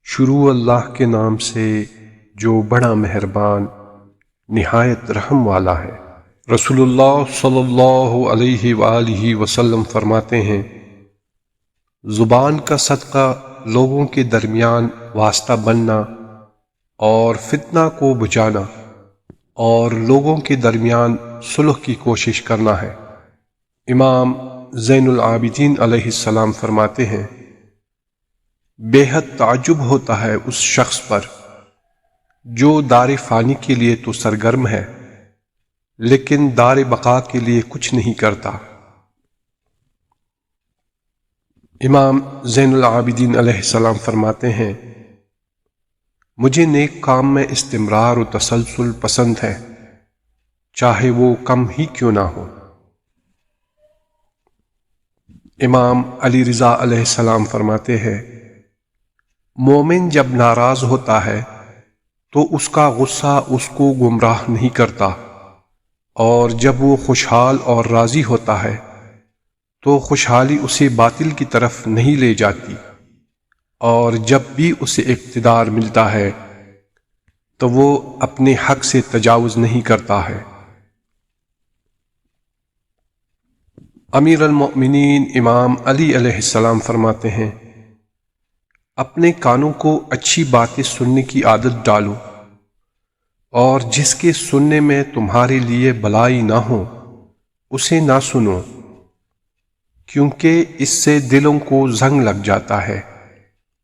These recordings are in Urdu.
شروع اللہ کے نام سے جو بڑا مہربان نہایت رحم والا ہے۔ رسول اللہ صلی اللہ علیہ وآلہ وسلم فرماتے ہیں، زبان کا صدقہ لوگوں کے درمیان واسطہ بننا اور فتنہ کو بجانا اور لوگوں کے درمیان صلح کی کوشش کرنا ہے۔ امام زین العابدین علیہ السلام فرماتے ہیں، بے حد تعجب ہوتا ہے اس شخص پر جو دار فانی کے لیے تو سرگرم ہے لیکن دار بقا کے لیے کچھ نہیں کرتا۔ امام زین العابدین علیہ السلام فرماتے ہیں، مجھے نیک کام میں استمرار و تسلسل پسند ہے، چاہے وہ کم ہی کیوں نہ ہو۔ امام علی رضا علیہ السلام فرماتے ہیں، مومن جب ناراض ہوتا ہے تو اس کا غصہ اس کو گمراہ نہیں کرتا، اور جب وہ خوشحال اور راضی ہوتا ہے تو خوشحالی اسے باطل کی طرف نہیں لے جاتی، اور جب بھی اسے اقتدار ملتا ہے تو وہ اپنے حق سے تجاوز نہیں کرتا ہے۔ امیر المؤمنین امام علی علیہ السلام فرماتے ہیں، اپنے کانوں کو اچھی باتیں سننے کی عادت ڈالو، اور جس کے سننے میں تمہارے لیے بلائی نہ ہو اسے نہ سنو، کیونکہ اس سے دلوں کو زنگ لگ جاتا ہے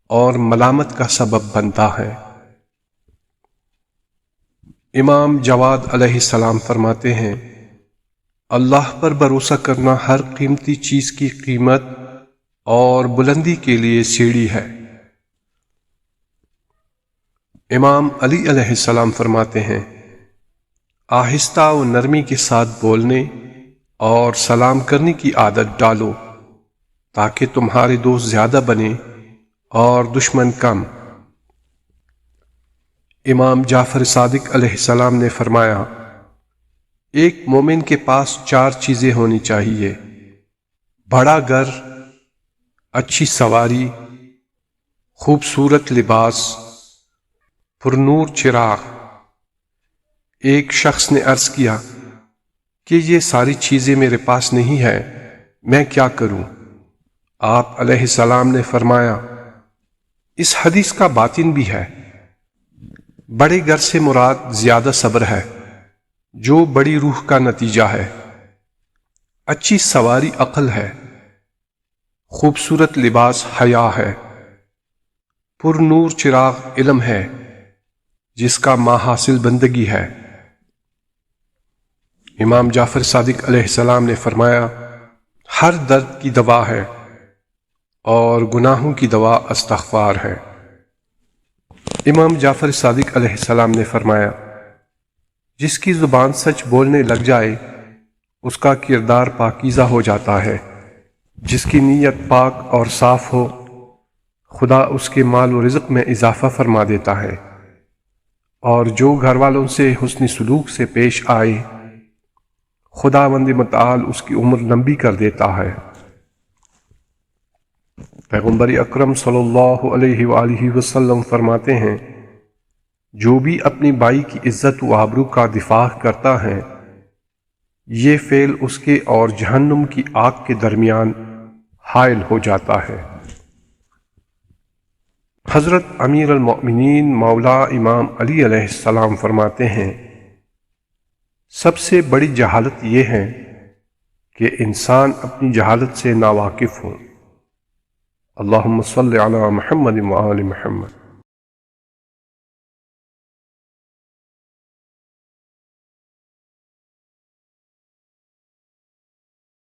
اور ملامت کا سبب بنتا ہے۔ امام جواد علیہ السلام فرماتے ہیں، اللہ پر بھروسہ کرنا ہر قیمتی چیز کی قیمت اور بلندی کے لیے سیڑھی ہے۔ امام علی علیہ السلام فرماتے ہیں، آہستہ و نرمی کے ساتھ بولنے اور سلام کرنے کی عادت ڈالو تاکہ تمہارے دوست زیادہ بنیں اور دشمن کم۔ امام جعفر صادق علیہ السلام نے فرمایا، ایک مومن کے پاس 4 چیزیں ہونی چاہیے: بڑا گھر، اچھی سواری، خوبصورت لباس، پرنور چراغ۔ ایک شخص نے عرض کیا کہ یہ ساری چیزیں میرے پاس نہیں ہیں، میں کیا کروں؟ آپ علیہ السلام نے فرمایا، اس حدیث کا باطن بھی ہے۔ بڑے گھر سے مراد زیادہ صبر ہے جو بڑی روح کا نتیجہ ہے، اچھی سواری عقل ہے، خوبصورت لباس حیا ہے، پر نور چراغ علم ہے جس کا ماحاصل بندگی ہے۔ امام جعفر صادق علیہ السلام نے فرمایا، ہر درد کی دوا ہے اور گناہوں کی دوا استغفار ہے۔ امام جعفر صادق علیہ السلام نے فرمایا، جس کی زبان سچ بولنے لگ جائے اس کا کردار پاکیزہ ہو جاتا ہے، جس کی نیت پاک اور صاف ہو خدا اس کے مال و رزق میں اضافہ فرما دیتا ہے، اور جو گھر والوں سے حسن سلوک سے پیش آئے خداوند متعال اس کی عمر لمبی کر دیتا ہے۔ پیغمبر اکرم صلی اللہ علیہ وآلہ وسلم فرماتے ہیں، جو بھی اپنی بھائی کی عزت و آبرو کا دفاع کرتا ہے یہ فعل اس کے اور جہنم کی آگ کے درمیان حائل ہو جاتا ہے۔ حضرت امیر المؤمنین مولا امام علی علیہ السلام فرماتے ہیں، سب سے بڑی جہالت یہ ہے کہ انسان اپنی جہالت سے ناواقف ہو۔ اللہم صلی علی محمد وآل محمد۔